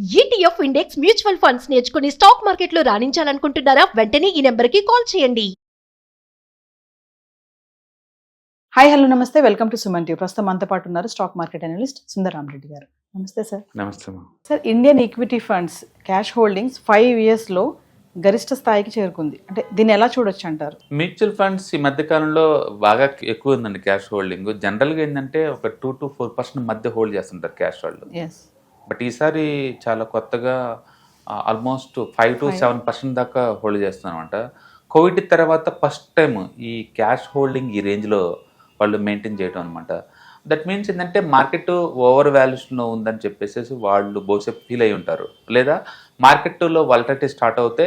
ETF index mutual funds నేర్చుకుని stock మార్కెట్లో రాణించాలనుకుంటున్నారా? వెంటనే ఈ నెంబర్కి కాల్ చేయండి. హాయ్ హలో నమస్తే, వెల్కమ్ టు సుమన్ టీవీ. ప్రస్తుతం మనతో పాటు ఉన్నారు stock market analyst Sundar Ramireddy గారు. నమస్తే సార్. నమస్తే. Sir, Indian equity funds cash holdings 5 yearsలో గరిష్ట స్థాయికి చేరుకుంది. అంటే దీన్ని ఎలా చూడొచ్చు అంటారు? మ్యూచువల్ ఫండ్స్ ఈ మధ్య కాలంలో బాగా ఎక్కువ ఉందండి క్యాష్ హోల్డింగ్. జనరల్గా ఏంటంటే ఒక 2 to 4% మధ్య హోల్డ్ చేస్తుంటారు క్యాష్ వాళ్ళు. బట్ ఈసారి చాలా కొత్తగా ఆల్మోస్ట్ 5 to 7% దాకా హోల్డ్ చేస్తున్నారన్నమాట. కోవిడ్ తర్వాత ఫస్ట్ టైం ఈ క్యాష్ హోల్డింగ్ ఈ రేంజ్లో వాళ్ళు మెయింటైన్ చేయడం అనమాట. దట్ మీన్స్ ఏంటంటే మార్కెట్ ఓవర్ వాల్యూషన్లో ఉందని చెప్పేసి వాళ్ళు బహుశా ఫీల్ అయి ఉంటారు, లేదా మార్కెట్లో వాలటిలిటీ స్టార్ట్ అవుతే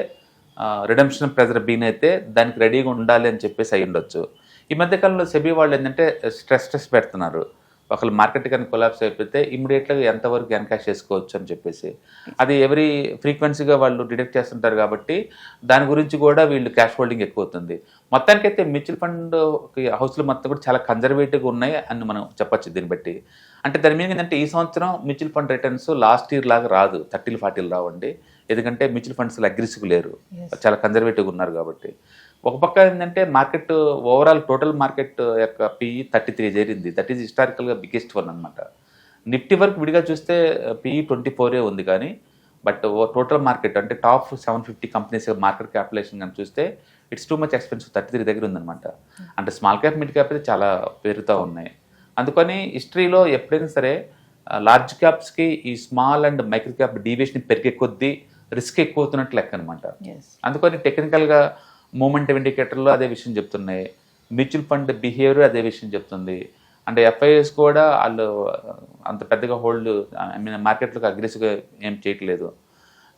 రిడెంప్షన్ ప్రెజర్ బీన్ అయితే దానికి రెడీగా ఉండాలి అని చెప్పేసి అయి ఉండొచ్చు. ఈ మధ్యకాలంలో సెబీ వాళ్ళు ఏంటంటే స్ట్రెస్ పెడుతున్నారు. ఒకళ్ళు మార్కెట్ కానీ కొలాప్స్ అయిపోతే ఇమీడియట్గా ఎంతవరకు ఎన్కాష్ చేసుకోవచ్చు అని చెప్పేసి అది ఎవరీ ఫ్రీక్వెన్సీగా వాళ్ళు డిడక్ట్ చేస్తుంటారు. కాబట్టి దాని గురించి కూడా వీళ్ళు క్యాష్ హోల్డింగ్ ఎక్కువ అవుతుంది. మొత్తానికైతే మ్యూచువల్ ఫండ్ హౌస్లు మొత్తం కూడా చాలా కన్జర్వేటివ్గా ఉన్నాయి అని మనం చెప్పచ్చు దీన్ని బట్టి. అంటే దాని మీద ఏంటంటే ఈ సంవత్సరం mutual fund returns last year లాగా రాదు, 30-40 రావండి. ఎందుకంటే మ్యూచువల్ ఫండ్స్లో అగ్రెసివ్ లేరు, చాలా కన్జర్వేటివ్గా ఉన్నారు కాబట్టి. ఒక పక్క ఏంటంటే మార్కెట్ ఓవరాల్ టోటల్ మార్కెట్ యొక్క PE 33 చేరింది. దట్ ఈజ్ హిస్టారికల్గా బిగ్గెస్ట్ వన్ అనమాట. నిఫ్టీ వరకు విడిగా చూస్తే PE 24 ఉంది, కానీ బట్ టోటల్ మార్కెట్ అంటే టాప్ 750 కంపెనీస్ మార్కెట్ క్యాపిటలైజేషన్ కానీ చూస్తే ఇట్స్ టూ మచ్ ఎక్స్పెన్సివ్, 33 దగ్గర ఉందన్నమాట. అంటే స్మాల్ క్యాప్ మిడ్ క్యాప్ అయితే చాలా పెరుగుతూ ఉన్నాయి. అందుకని హిస్టరీలో ఎప్పుడైనా సరే లార్జ్ క్యాప్స్కి ఈ small and micro cap deviation పెరిగే కొద్దీ రిస్క్ ఎక్కువ అవుతున్నట్లు లెక్క అనమాట. అందుకని టెక్నికల్గా మూమెంట్ ఇండికేటర్లు అదే విషయం చెప్తున్నాయి, మ్యూచువల్ ఫండ్ బిహేవియర్ అదే విషయం చెప్తుంది. అంటే FIIs కూడా వాళ్ళు అంత పెద్దగా హోల్డ్ మార్కెట్లోకి అగ్రెసివ్గా ఏం చేయట్లేదు.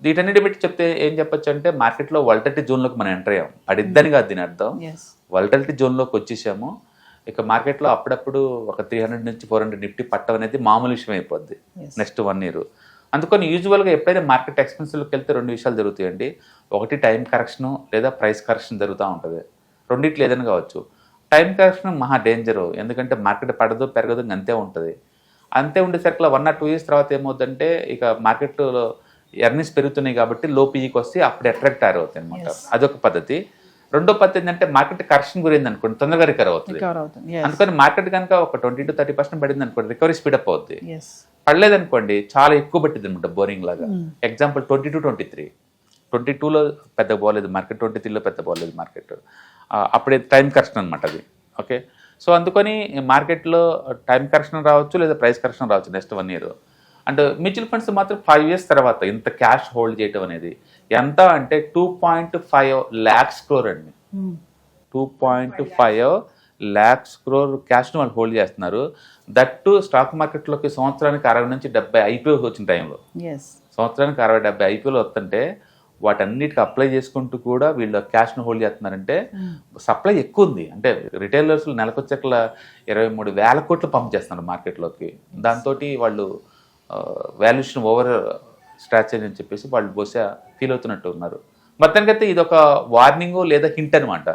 వీటన్నిటి బట్టి చెప్తే ఏం చెప్పొచ్చు అంటే మార్కెట్లో వాలటిలిటీ జోన్లోకి మనం ఎంటర్ అయ్యాం. పడిద్దని కాదు దీని అర్థం, వాలటిలిటీ జోన్లోకి వచ్చేసాము. ఇక మార్కెట్లో అప్పుడప్పుడు ఒక 300 నుంచి 400 నిఫ్టీ పట్టం అనేది మామూలు విషయం అయిపోద్ది నెక్స్ట్ 1 year. అందుకని యూజువల్గా ఎప్పుడైనా మార్కెట్ ఎక్స్పెన్సివ్లోకి వెళ్తే 2 విషయాలు జరుగుతాయండి. ఒకటి టైం కరెక్షను లేదా ప్రైస్ కరెక్షన్ జరుగుతూ ఉంటుంది. రెండిట్లు ఏదైనా కావచ్చు. టైం కరెక్షన్ మహా డేంజరు, ఎందుకంటే మార్కెట్ పడదు పెరగదు అంతే ఉంటుంది. అంతే ఉండేసరికి 1 or 2 years తర్వాత ఏమవుతుందంటే ఇక మార్కెట్లో ఎర్నింగ్స్ పెరుగుతున్నాయి కాబట్టి లో PEకి వస్తే అప్పుడు అట్రాక్ట్ అవుతాయి అనమాట. అదొక పద్ధతి. రెండో పద్ధతి ఏంటంటే మార్కెట్ కరెక్షన్ గురించి అనుకోండి తొందరగా రికవర్ అవుతుంది. అందుకని మార్కెట్ కనుక ఒక 20 to 30% పడింది అనుకోండి, రికవరీ స్పీడప్ అవుద్ది. పడలేదనుకోండి చాలా ఎక్కువ పట్టింది అనమాట, బోరింగ్ లాగా. ఎగ్జాంపుల్ 22-23, 22లో పెద్ద పోలేదు మార్కెట్, 23లో పెద్ద పోలేదు మార్కెట్. అప్పుడే టైం కరెక్షన్ అనమాట అది. ఓకే, సో అందుకని మార్కెట్లో టైం కరెక్షన్ రావచ్చు లేదా ప్రైస్ కరెక్షన్ రావచ్చు next 1 year. And mutual funds మాత్రం 5 years తర్వాత ఇంత క్యాష్ హోల్డ్ చేయటం అనేది ఎంత అంటే 2.5 lakhs crore అండి. 2.5 lakhs crore క్యాష్ను వాళ్ళు హోల్డ్ చేస్తున్నారు. దట్టు స్టాక్ మార్కెట్లోకి సంవత్సరానికి 60 నుంచి 70 IPOs వచ్చిన టైంలో, సంవత్సరానికి 60-70 IPOలు వస్తుంటే వాటన్నిటికి అప్లై చేసుకుంటూ కూడా వీళ్ళు క్యాష్ను హోల్డ్ చేస్తున్నారంటే సప్లై ఎక్కువ ఉంది. అంటే రిటైలర్స్ నెలకొచ్చాక 23,000 కోట్లు పంప్ చేస్తున్నారు మార్కెట్లోకి. దాంతో వాళ్ళు వాల్యుయేషన్ ఓవర్ స్ట్రాటజీ అని చెప్పేసి వాళ్ళు బహుశా ఫీల్ అవుతున్నట్టు ఉన్నారు. మొత్తానికైతే ఇది ఒక వార్నింగ్ లేదా హింట్ అనమాట,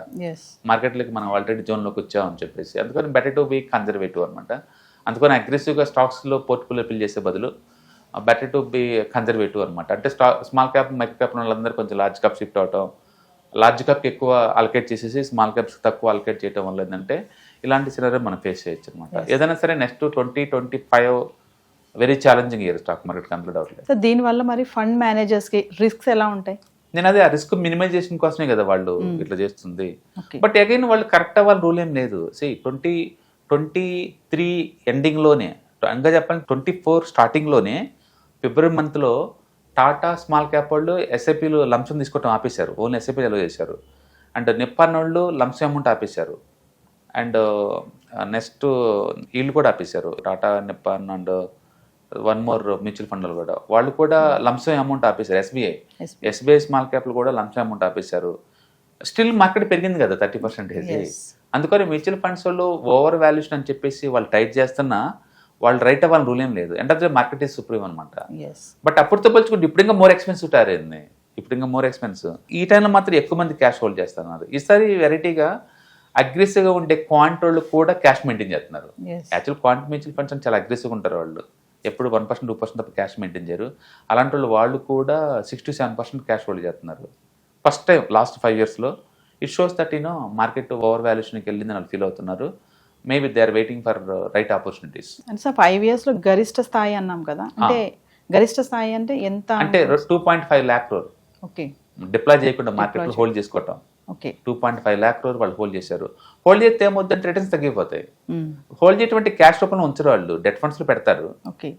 మార్కెట్లోకి మనం ఆల్రెడీ జోన్లోకి వచ్చామని చెప్పేసి. అందుకని బెటర్ టు బీ కన్జర్వేటివ్ అనమాట. అందుకని అగ్రెసివ్గా స్టాక్స్లో పోర్ట్ఫోలియో ఫిల్ చేసే బదులు బెటర్ టు బీ కన్జర్వేటివ్ అనమాట. అంటే స్మాల్ క్యాప్ మైక్రో క్యాప్ వాళ్ళందరూ కొంచెం లార్జ్ క్యాప్ షిఫ్ట్ అవటం, లార్జ్ క్యాప్కి ఎక్కువ అలకేట్ చేసేసి స్మాల్ క్యాప్స్కి తక్కువ అలకేట్ చేయడం వల్ల ఏంటంటే ఇలాంటి సినారియో మనం ఫేస్ చేయొచ్చు అనమాట. ఏదైనా సరే next 2025 very challenging year stock market complete అవ్వట్లేదు. సో దీనివల్ల మరి ఫండ్ మేనేజర్స్కి రిస్క్స్ ఎలా ఉంటాయి? నేను అదే ఆ రిస్క్ మినిమైజేషన్ కోసమే కదా వాళ్ళు ఇట్లా చేస్తుంది. బట్ అగైన్ వాళ్ళు కరెక్ట్ అవ్వాలి రూల్ ఏం లేదు. 2023 ఎండింగ్లోనే, ఇంకా చెప్పాలి 24 స్టార్టింగ్లోనే ఫిబ్రవరి మంత్లో టాటా స్మాల్ క్యాప్ వాళ్ళు SIPలు లంసం తీసుకోవటం ఆపేశారు, ఓన్లీ SIPలు అలో చేశారు. అండ్ నిప్పాన్ వాళ్ళు లంసం అమౌంట్ ఆపేశారు. అండ్ నెక్స్ట్ వీళ్ళు కూడా ఆపేశారు, Tata Nippon and 1 more mutual ఫండ్లు కూడా వాళ్ళు కూడా లంసం అమౌంట్ ఆపేశారు. SBI స్మాల్ క్యాప్లు కూడా లంసం అమౌంట్ ఆపేశారు. స్టిల్ మార్కెట్ పెరిగింది కదా 30%. అందుకని మ్యూచువల్ ఫండ్స్ వాళ్ళు ఓవర్ వాల్యుయేషన్ అని చెప్పేసి వాళ్ళు టైట్ చేస్తున్నా వాళ్ళు రైట్ అవ్వాలని రూల్ ఏం లేదు. అంటే మార్కెట్ ఈజ్ సుప్రీం అనమాట. బట్ అప్పుడుతో పోల్చుకుంటే ఇప్పుడు ఇంకా మోర్ ఎక్స్పెన్సివ్ టారైంది, ఇప్పుడు ఇంకా మోర్ ఎక్స్పెన్సివ్. ఈ టైంలో మాత్రం ఎక్కువ మంది క్యాష్ హోల్డ్ చేస్తున్నారు. ఈసారి వెరైటీగా అగ్రెసివ్గా ఉండే క్వాంట్ వాళ్ళు కూడా క్యాష్ మెయింటైన్ చేస్తున్నారు. యాక్చువల్ క్వాంట్ మ్యూచువల్ ఫండ్స్ చాలా అగ్రెసివ్గా ఉంటారు వాళ్ళు. ఎప్పుడు 1% 2% తప్ప క్యాష్ మెయింటైన్ చేయరు. అలాంటి వాళ్ళు కూడా 6-7% క్యాష్ హోల్డ్ చేస్తున్నారు. ఫస్ట్ టైం లాస్ట్ 5 yearsలో. It shows that market over వాల్యుయేషన్కి వెళ్ళిందని వాళ్ళు ఫీల్ అవుతున్నారు. Maybe they are waiting for right opportunities. అంటే సార్ 5 yearsలో గరిష్ట స్థాయి అన్నాం కదా, అంటే గరిష్ట స్థాయి అంటే ఎంత? అంటే 2.5 lakh crore ఓకే, డిప్లాయ్ చేయకుండా మార్కెట్లో హోల్డ్ చేసుకోవటం. ఓకే, 2.5 lakh crore వాళ్ళు హోల్డ్ చేశారు. హోల్డ్ చేస్తే ఏమవుతుందంటే రిటర్న్స్ తగ్గిపోతాయి. హోల్డ్ చేయటువంటి క్యాష్ రూపంలో ఉంచరు, వాళ్ళు డెట్ ఫండ్స్లో పెడతారు, ఓకే,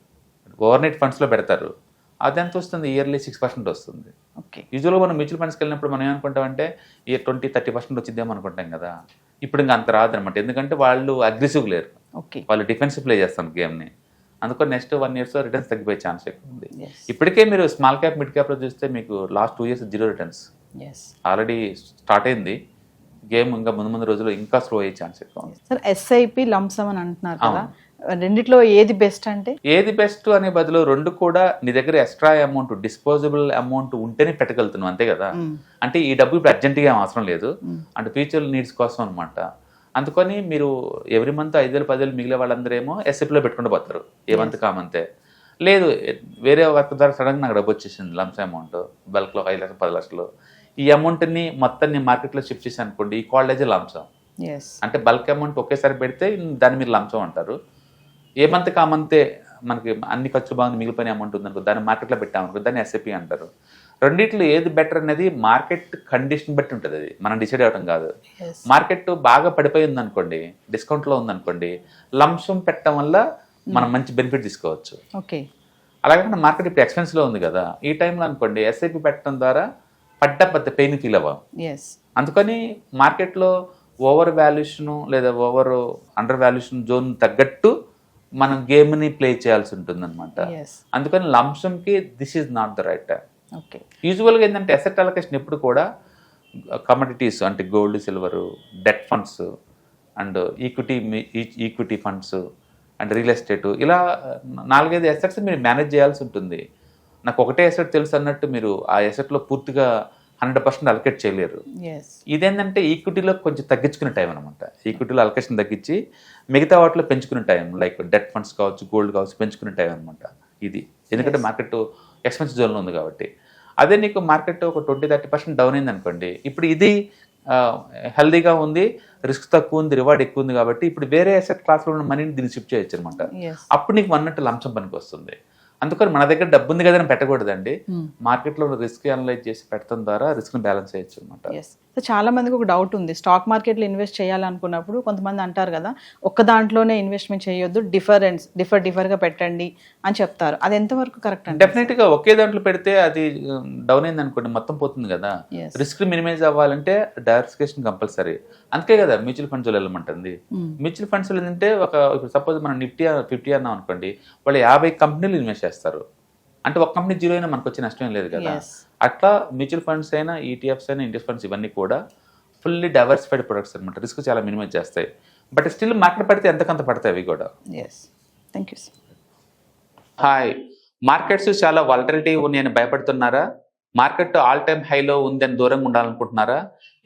ఓవర్ నైట్ ఫండ్స్లో పెడతారు. అది ఎంత వస్తుంది? ఇయర్లీ 6% వస్తుంది. ఓకే. యూజువల్గా మనం మ్యూచువల్ ఫండ్స్కి వెళ్ళినప్పుడు మనం ఏమనుకుంటామంటే ఇయర్ 20-30% వచ్చిద్దాం అనుకుంటాం కదా. ఇప్పుడు ఇంకా అంత రాదనమాట, ఎందుకంటే వాళ్ళు అగ్రెసివ్ లేరు, ఓకే, వాళ్ళు డిఫెన్సివ్ ప్లే చేస్తాం గేమ్ని. అందుకని నెక్స్ట్ 1 yearsలో రిటర్న్స్ తగ్గిపోయే ఛాన్స్ ఎక్కువ ఉంది. ఇప్పటికే మీరు స్మాల్ క్యాప్ మిడ్ క్యాప్లో చూస్తే మీకు last 2 years 0 returns already start అయింది. గేమ్ ఇంకా ముందు రోజుల్లో ఇంకా స్లో అయ్యే ఛాన్స్ ఎక్కువ ఉంది. సార్ ఎస్ఐపి లంసమ్ అని అంటున్నారు కదా, రెండిట్లో ఏది బెస్ట్? అంటే ఏది బెస్ట్ అనే బదులు రెండు కూడా నీ దగ్గర ఎక్స్ట్రా అమౌంట్, డిస్పోజబుల్ అమౌంట్ ఉంటేనే పెట్టగలుగుతున్నావు, అంతే కదా. అంటే ఈ డబ్బు ఇప్పుడు అర్జెంటుగా అవసరం లేదు, అంటే ఫ్యూచర్ నీడ్స్ కోసం అనమాట. అందుకని మీరు ఎవ్రీ మంత్ 5,000-10,000 మిగిలే వాళ్ళందరూ ఏమో ఎస్ఐపిలో పెట్టుకుంటూ పోతారు, ఏ మంత్ కామంతే. లేదు వేరే వర్క్ ద్వారా సడన్గా నాకు డబ్బు వచ్చేసింది, లంప్స్ అమౌంట్ బల్క్లో 5 లక్షలు 10 లక్షలు, ఈ అమౌంట్ని మొత్తాన్ని మార్కెట్లో షిఫ్ట్ చేసి అనుకోండి, ఈ కాల్డ్ లంసం. అంటే బల్క్ అమౌంట్ ఒకేసారి పెడితే దాన్ని మీరు లంసం అంటారు. ఏ మంత్ కామంతే మనకి అన్ని ఖర్చు బాగుంది, మిగిలిపోయిన అమౌంట్ ఉందనుకో, దాన్ని మార్కెట్లో పెట్టామనుకో, దాన్ని ఎస్ఐపి అంటారు. రెండిట్లో ఏది బెటర్ అనేది మార్కెట్ కండిషన్ బట్టి ఉంటుంది, అది మనం డిసైడ్ అవ్వడం కాదు. మార్కెట్ బాగా పడిపోయి ఉందనుకోండి, డిస్కౌంట్లో ఉందనుకోండి, లంసం పెట్టడం వల్ల మనం మంచి బెనిఫిట్ తీసుకోవచ్చు. ఓకే, అలాగే మార్కెట్ ఇప్పుడు ఎక్స్పెన్స్లో ఉంది కదా, ఈ టైంలో అనుకోండి ఎస్ఐపి పెట్టడం ద్వారా పెద్ద పెయిన్ ఫీల్ అవ్వం. అందుకని మార్కెట్లో ఓవర్ వాల్యుయేషన్ లేదా ఓవర్ అండర్ వాల్యుయేషన్ జోన్ తగ్గట్టు మనం గేమ్ని ప్లే చేయాల్సి ఉంటుంది అనమాట. అందుకని లంసంకి this is not the right time. యూజువల్గా ఏంటంటే అసెట్ అలొకేషన్ ఎప్పుడు కూడా కమోడిటీస్ అంటే gold, silver, debt funds and equity funds and real estate, ఇలా 4-5 అసెట్స్ మీరు మేనేజ్ చేయాల్సి ఉంటుంది. నాకు ఒకటే అసెట్ తెలుసు అన్నట్టు మీరు ఆ అసెట్లో పూర్తిగా 100% అలొకేట్ చేయలేరు. ఇదేంటంటే ఈక్విటీలో కొంచెం తగ్గించుకునే టైం అనమాట. ఈక్విటీలో అలొకేషన్ తగ్గించి మిగతా వాటిలో పెంచుకునే టైం, లైక్ డెట్ ఫండ్స్ కావచ్చు, గోల్డ్ కావచ్చు, పెంచుకునే టైం అనమాట ఇది. ఎందుకంటే మార్కెట్ ఎక్స్పెన్సివ్ జోన్లో ఉంది కాబట్టి. అదే నీకు మార్కెట్ ఒక 20-30% డౌన్ అయింది అనుకోండి, ఇప్పుడు ఇది హెల్దీగా ఉంది, రిస్క్ తక్కువ ఉంది, రివార్డ్ ఎక్కువ ఉంది కాబట్టి ఇప్పుడు వేరే అసెట్ క్లాస్లో ఉన్న మనీని దీన్ని షిఫ్ట్ చేయొచ్చు అనమాట. అప్పుడు నీకు అన్నట్టు లంచం పనికి వస్తుంది. అందుకని మన దగ్గర డబ్బు ఉంది కదని పెట్టకూడదండి, మార్కెట్లో రిస్క్ అనలైజ్ చేసి పెట్టడం ద్వారా రిస్క్ బ్యాలెన్స్ చేయొచ్చు అనమాట. చాలా మందికి ఒక డౌట్ ఉంది, స్టాక్ మార్కెట్లో ఇన్వెస్ట్ చేయాలనుకున్నప్పుడు కొంతమంది అంటారు కదా, ఒక్క దాంట్లోనే ఇన్వెస్ట్మెంట్ చేయొద్దు, డిఫర్గా పెట్టండి అని చెప్తారు. అది ఎంతవరకు కరెక్ట్ అండి? డెఫినెట్గా ఒకే దాంట్లో పెడితే అది డౌన్ అయింది అనుకోండి, మొత్తం పోతుంది కదా. రిస్క్ మినిమైజ్ అవ్వాలంటే డైవర్సిఫికేషన్ కంపల్సరీ. అందుకే కదా మ్యూచువల్ ఫండ్స్ వెళ్ళమంటుంది. మ్యూచువల్ ఫండ్స్ ఏంటంటే ఇప్పుడు సపోజ్ మనం నిఫ్టీ 50 అన్నాం అనుకోండి, వాళ్ళు 50 కంపెనీలు ఇన్వెస్ట్ చేస్తారు. అంటే ఒక కంపెనీ జీరో అయినా మనకు వచ్చే నష్టం లేదు కదా. అట్లా మ్యూచువల్ ఫండ్స్ అయినా, ఈటీఎఫ్స్ అయినా, ఇండెక్స్ ఫండ్స్ ఇవన్నీ కూడా ఫుల్లీ డైవర్సిఫైడ్ ప్రొడక్ట్స్ అనమాట. రిస్క్ చాలా మినిమైజ్ చేస్తాయి, బట్ స్టిల్ మార్కెట్ పడితే ఎంతకంత పడతాయి అవి కూడా. Thank you. హాయ్, మార్కెట్స్ చాలా వాలటిలిటీ ఉన్నాయని భయపడుతున్నారా? మార్కెట్ ఆల్ టైమ్ హైలో ఉందని దూరంగా ఉండాలనుకుంటున్నారా?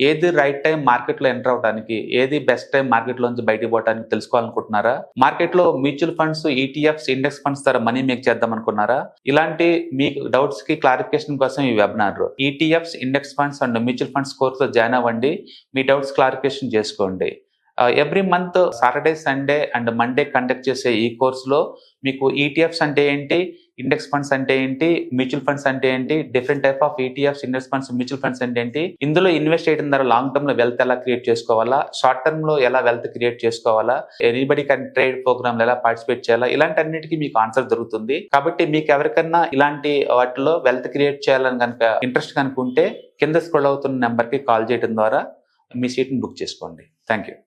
ఏది రైట్ టైం మార్కెట్లో ఎంటర్ అవడానికి, ఏది బెస్ట్ టైం మార్కెట్లోంచి బయటకు పోవడానికి తెలుసుకోవాలనుకుంటున్నారా? మార్కెట్లో mutual funds, ETFs, index funds ద్వారా మనీ మేక్ చేద్దాం అనుకున్నారా? ఇలాంటి మీ డౌట్స్ కి క్లారిఫికేషన్ కోసం ఈ webinar. ETFs, index funds and mutual funds కోర్సులో జాయిన్ అవ్వండి, మీ డౌట్స్ క్లారిఫికేషన్ చేసుకోండి. Every month Saturday, Sunday and Monday conduct చేసే ఈ కోర్సులో మీకు ఈటీఎఫ్స్ అంటే ఏంటి, ఇండెక్స్ ఫండ్స్ అంటే ఏంటి, మ్యూచువల్ ఫండ్స్ అంటే ఏంటి, different type of ETFs, index funds, mutual funds అంటే ఏంటి, ఇందులో ఇన్వెస్ట్ చేయడం ద్వారా లాంగ్ టర్మ్ లో వెల్త్ ఎలా క్రియేట్ చేసుకోవాలా, షార్ట్ టర్మ్ లో ఎలా వెల్త్ క్రియేట్ చేసుకోవాలా, ఎనీబడి కెన్ ట్రేడ్ ప్రోగ్రామ్ ఎలా పార్టిసిపేట్ చేయాలా, ఇలాంటి అన్నిటికీ మీకు ఆన్సర్ దొరుకుతుంది. కాబట్టి మీకు ఎవరికన్నా ఇలాంటి వాటిలో వెల్త్ క్రియేట్ చేయాలని కనుక ఇంట్రెస్ట్ కనుకుంటే కింద స్క్రోల్ అవుతున్న నెంబర్ కి కాల్ చేయడం ద్వారా మీ సీట్ని బుక్ చేసుకోండి. Thank you.